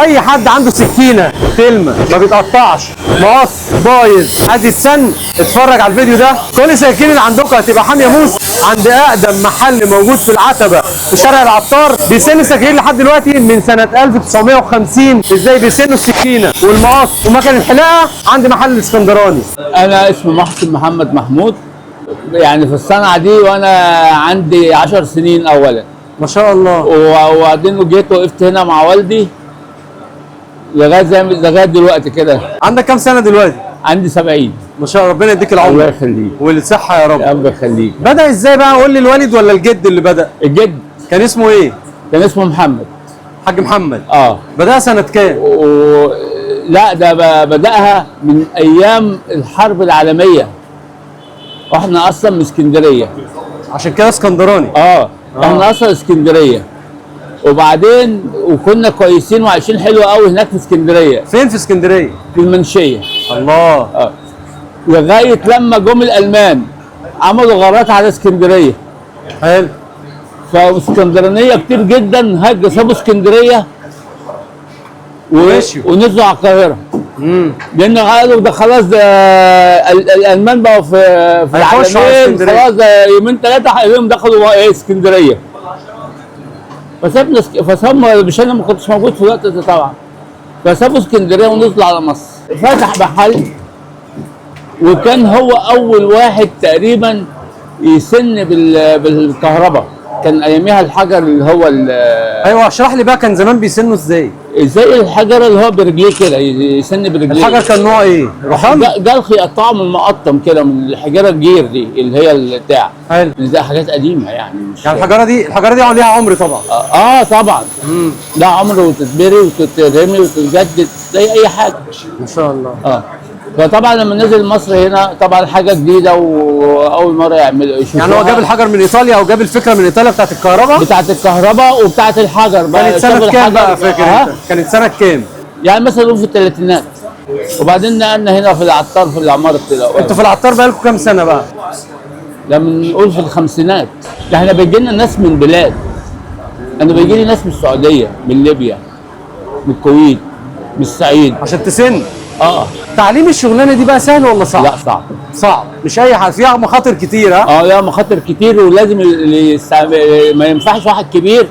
اي حد عنده سكينه تلمه ما بيتقطعش، مقص بايظ عايز يتسن، اتفرج على الفيديو ده. كل السكاكين اللي عندكم هتبقى حاميه موس عند اقدم محل موجود في العتبه في شارع العطار. بيسن السكاكين لحد دلوقتي من سنه 1950. ازاي بيسنوا السكينه والمقص ومكن الحلاقه عند محل الاسكندراني. انا اسمي محسن محمد محمود، يعني في الصنعه دي وانا عندي 10 سنين اولا ما شاء الله. وبعدين جيت وقفت هنا مع والدي لغايه دلوقتي كده. عندك كام سنه دلوقتي؟ عندي 70. ما شاء الله، ربنا يديك العمر. الله يخليك والصحه يا رب. الله يخليك. بدأ ازاي بقى؟ قول لي الوالد ولا الجد اللي بدأ؟ الجد. كان اسمه ايه؟ كان اسمه محمد. حاج محمد. اه. بدأ سنة كام؟ لا ده بدأها من ايام الحرب العالمية، واحنا اصلا من اسكندرية. عشان كده اسكندراني. احنا اصلا اسكندرية، وبعدين وكنا كويسين وعايشين حلو قوي هناك في اسكندرية. فين في اسكندرية؟ في المنشية. الله. لغاية لما جم الألمان عملوا غارات على اسكندرية. حلو. فاسكندرانية كتير جدا هاجوا سابوا اسكندرية ونزلوا على القاهرة. لأن قالوا ده خلاص، ده الألمان بقوا في العالمين، خلاص ده يومين ثلاثة هيلاقيهم دخلوا اسكندرية. فسابنا مش أنا ما كنتش موجود في الوقت ده طبعا. فسابوا اسكندرية ونزلوا على مصر. فتح محل، وكان هو اول واحد تقريبا يسن بالكهرباء. كان اياميها الحجر اللي هو ايوه، اشرح لي بقى كان زمان بيسنوا ازاي؟ زي الحجر اللي هو برجليه كده، يسن برجليه. الحجر كان نوع ايه؟ رخام؟ جلخ يقطعه من المقطم كده، من الحجاره الجير دي اللي هي البتاع. حلو. دي حاجات قديمه يعني. مش يعني الحجاره دي ليها عمر طبعا. طبعا. لها عمر وتتبري وتترمي وتتجدد زي اي حاجه. ما شاء الله. فطبعا لما نزل مصر هنا طبعا حاجه جديده واول مره يعملوا يشوفوها. يعني هو جاب الحجر من ايطاليا، او جاب الفكره من ايطاليا بتاعت الكهرباء وبتاعت الحجر بقى. كانت سنه كام بقى فاكر؟ كانت سنه كام؟ يعني مثلا في الثلاثينات، وبعدين نقلنا هنا في العطار في العماره كده. انتوا في العطار بقى لكم كام سنه بقى؟ لما نقول في الخمسينات. احنا بيجي لنا ناس من بلاد. انا بيجي لي ناس من السعوديه، من ليبيا، من الكويت، من الصعيد. عشان تسن. تعليم الشغلانه دي بقى سهل ولا صعب؟ لا صعب. صعب، مش اي حد، فيها مخاطر كتير. لها مخاطر كتير، ولازم ما ينفعش واحد كبير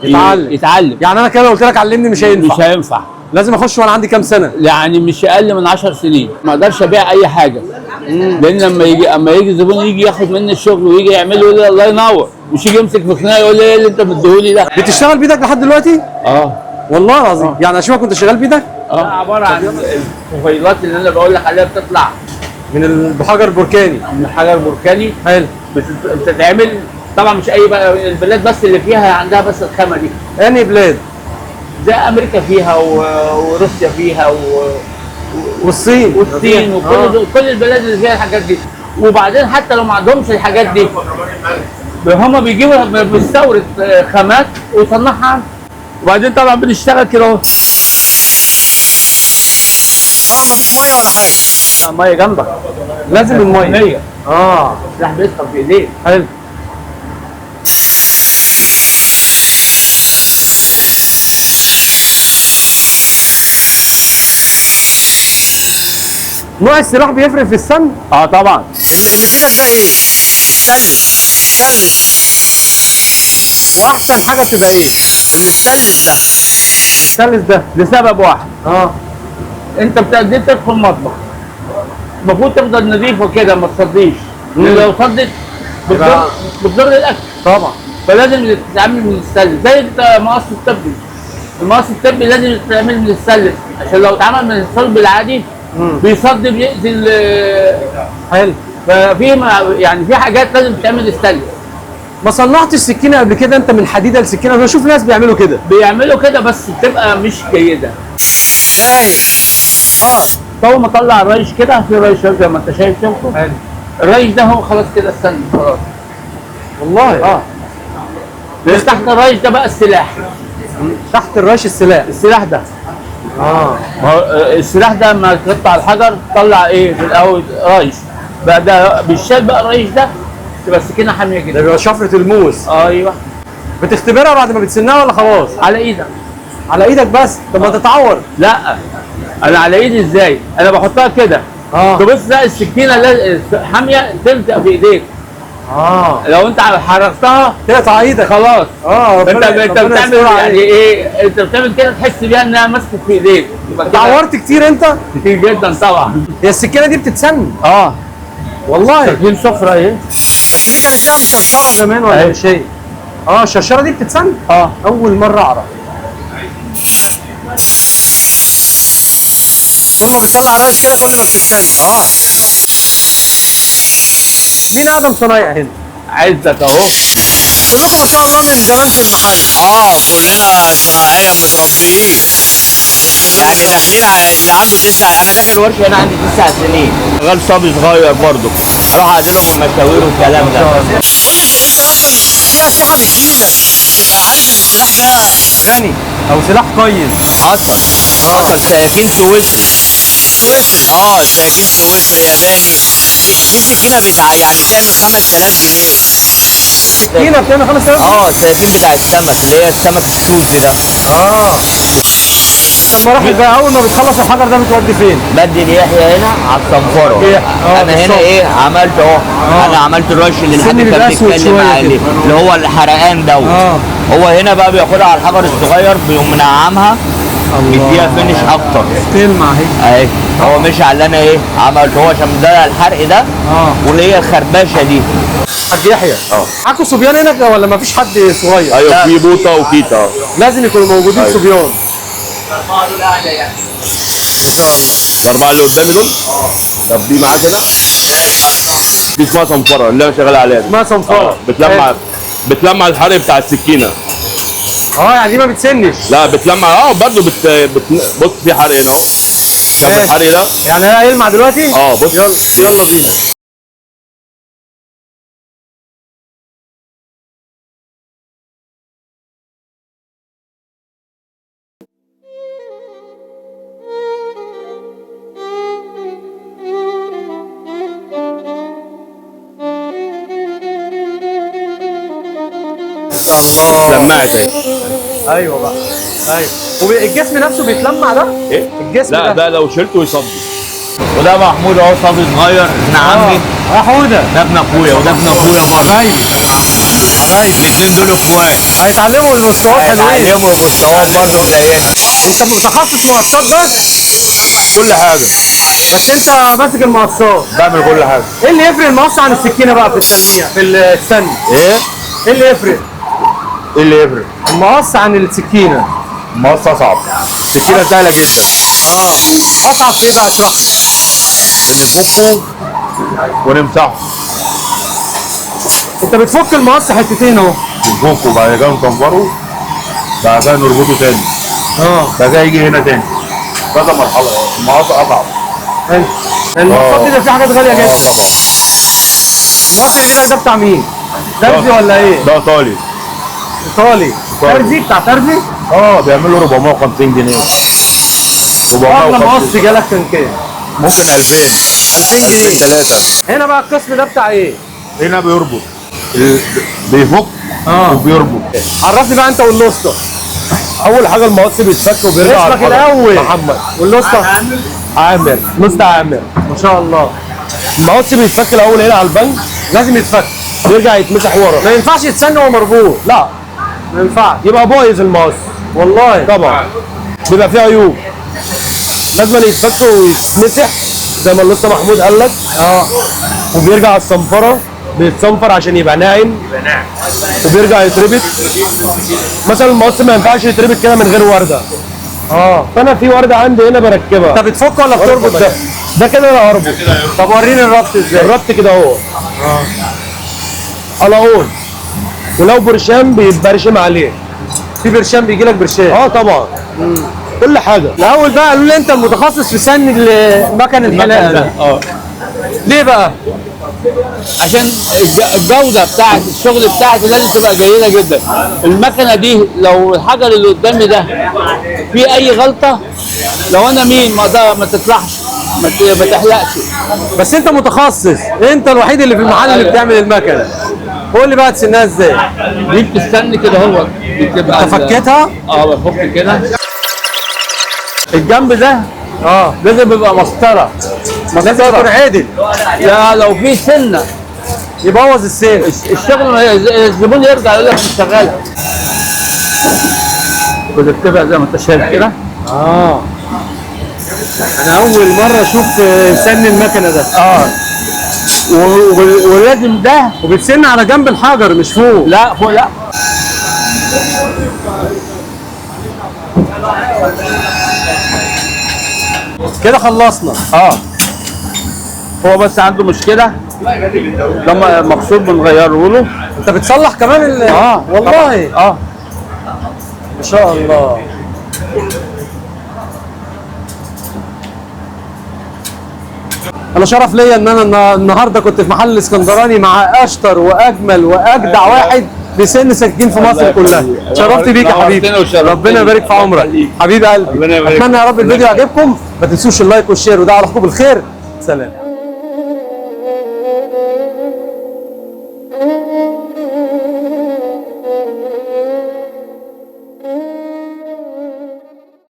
يتعلم. يعني انا كده لو قلت لك علمني مش هينفع. لازم اخش وانا عندي كام سنه؟ يعني مش اقل من 10 سنين. ما اقدرش ابيع اي حاجه. لان لما يجي زبون يجي ياخد مني الشغل ويجي يعمله، يقول لي الله ينور، مش يجي يمسك في خناقه يقول لي ايه اللي انت مديهولي ده. بتشتغل بايدك لحد دلوقتي؟ والله العظيم. يعني اشوفك كنت شغال بايدك؟ عباره عن الفويلات اللي انا بقول لك عليها، بتطلع من الحجر البركاني. من الحجر البركاني. حلو. بتتعمل طبعا، مش اي بقى البلاد بس اللي فيها عندها بس الخامه دي. انهي بلاد؟ زي امريكا فيها وروسيا فيها والصين وكل البلاد اللي فيها الحاجات دي. وبعدين حتى لو ما عندهمش الحاجات دي، هم بيجيبوا بنستورد خامات ويصنعها، وبعدين طبعا بنشتغل كده اهو. مفيش ميه ولا حاجه؟ ميه جنبك، لازم الميه. السلاح بيسخن في ايديك. حلو. نوع السلاح بيفرق في السن؟ طبعا. اللي في ايدك ده ايه؟ سلس. واحسن حاجه تبقى ايه؟ السلس ده لسبب واحد. انت دي تدخل المطبخ، المفروض تفضل نظيفه كده، ما تصديش. لو صدت بتضر الاكل طبعا. فلازم تتعامل من السلس. زي المقص الطبي. المقص الطبي لازم يتعمل من السلس، عشان لو اتعمل من الصلب العادي بيصد، بيأذي. حلو. يعني في حاجات لازم تعمل السلس. ما صنعتش سكينه قبل كده انت من حديده لسكينه؟ انا بشوف ناس بيعملوا كده بس بتبقى مش جيده. اول ما اطلع الريش كده، في ريش زي ما انت شايف شوفه. حلو. الريش ده هو خلاص كده السن خلاص. والله. بس تحت الريش ده بقى السلاح. تحت الريش السلاح ده. السلاح ده لما تقطع الحجر تطلع ايه في الاول؟ ريش. بقى ده بالشال بقى الريش ده تبقى السكينه حاميه كده. ده بيبقى شفره الموس. ايوه. بتختبرها بعد ما بتسنها ولا خلاص؟ على ايدك. على ايدك بس، طب ما تتعور. لا انا على ايدي ازاي؟ انا بحطها كده. تبص لا السكينه حاميه تلزق في ايديك. لو انت حركتها تقطع ايدك خلاص. انت بتعمل يعني ايه؟ انت بتعمل كده تحس بيها انها مسكت في ايديك. اتعورت كتير انت؟ كتير جدا طبعا. هي السكينه دي بتتسن؟ والله. سكين صفرا اهي. بس دي كانت لها مشرشره زمان ولا مش هي؟ الشرشره دي بتتسن؟ اول مره اعرف. كل ما بتطلع الرش كده كل ما بتتسن. مين اقدم صنايع هنا؟ عزك اهو. كلكم ما شاء الله من زمان في المحل. كلنا صناعيه متربيين. يعني داخلين على اللي عنده 9، انا داخل ورشه هنا عندي 9 سنين. شغال صبي صغير برضه، اروح اعزله في المشاوير والكلام ده. بقول لك انت مثلا في اسلحه بتجيلك تبقى عارف ان السلاح ده غني او سلاح قيم. حصل سكاكين سويسري. سكاكين سويسري ياباني. في سكينه يعني تعمل 5000 جنيه. سكينه بتعمل 5000؟ السكاكين بتاع السمك اللي هي السمك السوزي ده. المراحل بقى اول ما بتخلص الحجر ده بتودي فين؟ بدي اليحيى هنا على الصنفره. انا هنا ايه عملت انا عملت الرش اللي الحاج كان بيتكلم عليه اللي هو الحرقان دوت. هو هنا بقى بياخدها على الحجر الصغير بيقوم منعمها يديها فينش اكتر. تلمع اهي. هو مش على اللي انا عملت هو عشان ده الحرق ده واللي هي الخربشه دي. حاج يحيى معاكم صبيان هنا ولا ما فيش حد صغير؟ ايوه في بوطه وكيتا. لازم يكونوا موجودين صبيان. ان شاء الله. الاربعه اللي قدامي دول؟ طب دي معاك هنا؟ دي اسمها صنفره اللي انا شغال عليها. اسمها صنفره. بتلمع الحرق بتاع السكينه. يعني دي ما بتسنش. لا بتلمع برضه بص في حرق هنا اهو. شايف الحرق ده؟ يعني انا هيلمع دلوقتي؟ بص. يلا بينا. اتلمعت اهي. ايوه بقى. ايوه. والجسم نفسه بيتلمع ده؟ ايه؟ الجسم ده لو شلته يصدي. وده محمود اهو صبي صغير ابن عمي. حوده. ده ابن اخويا وده ابن اخويا برضه. حبايبي. الاثنين دول اخوات. هيتعلموا المستويات حلوين. هيتعلموا المستويات برضه زينا. انت متخصص مقصات بس؟ كل حاجه. بس انت ماسك المقصات. بعمل كل حاجه. ايه اللي يفرق المقص عن السكينه بقى في التلميع في السن؟ ايه اللي يفرق؟ ايه اللي يفرق؟ المقص عن السكينه. المقص اصعب. السكينه سهله جدا. اصعب في ايه بقى؟ اشرح لي. بنفكه ونمسحه. انت بتفك المقص حتتين اهو. بنفكه وبعد كده نصنفره بعد كده نربطه تاني. بعد كده يجي هنا تاني. كذا مرحله. المقص اصعب. المقصات دي في حاجات غاليه جدا. طبعا. المقص اللي ايدك ده بتاع مين؟ ترزي ولا ايه؟ ده ايطالي. ايطالي. ترزي بتاع ترزي؟ بيعمل له 450 جنيه. اغلى مقص جالك كان كام؟ ممكن 2000. 2000 جنيه. 2003. هنا بقى القسم ده بتاع ايه؟ هنا بيربط. بيفك وبيربط. عرفني بقى انت واللوسته. اول حاجه المقص بيتفك وبيرجع اسمك الاول. محمد. واللوسته؟ عامر. لوست عامر. ما شاء الله. المقص بيتفك الاول هنا على البنك. لازم يتفك. يرجع يتمسح ورا. ما ينفعش يتسن وهو مربوط. لا ما ينفعش. يبقى بايظ المقص. والله. طبعا بيبقى فيه عيوب. لازم يتفك ويتمسح زي ما اللوست محمود قال لك. وبيرجع على الصنفره بيتصنفر عشان يبقى ناعم. وبيرجع يتربط. مثلا المقص ما ينفعش يتربط كده من غير ورده. فانا في ورده عندي هنا بركبها. انت بتفك ولا بتربط ده؟ ده كده انا هربط. طب وريني الربط ازاي؟ الربط كده اهو. قلاقون. ولو برشام بيتبرشم عليه. في برشام بيجي لك برشام؟ طبعا. كل حاجه. الاول بقى قالوا لي انت المتخصص في سن المكن الحلاقه ده. ليه بقى؟ عشان الجوده بتاعت الشغل بتاعتي لازم تبقى جيده جدا. المكنه دي لو الحجر اللي قدامي ده في اي غلطه، لو انا مين ما تطلعش ما تحلقش. بس انت متخصص، انت الوحيد اللي في المحل اللي بتعمل المكنه. قول لي بقى تسنها ازاي؟ دي بتستني كده اهو بتبقى انت فكيتها؟ بفك كده. الجنب ده اه لازم يبقى مسطره. لازم يكون عادل لا لو في سنه يبوظ السير. الشغل الزبون يرجع يقول لك مش شغاله. بتتبع زي ما انت شايف كده. اه انا اول مره اشوف سن المكنه ده. ولازم ده وبتسن على جنب الحجر مش فوق. لا فوق لا. كده خلصنا. هو بس عنده مشكله لما مقصود بنغيره له. انت بتصلح كمان والله. ما شاء الله. انا شرف ليا ان انا النهارده كنت في محل الاسكندراني مع اشطر واجمل واجدع واحد بيسن سكاكين في مصر كلها. شرفت بيك يا حبيبي، ربنا يبارك في عمرك حبيب قلبي. اتمنى يا رب الفيديو يعجبكم، ما تنسوش اللايك والشير ودعوا لكم بالخير. سلام.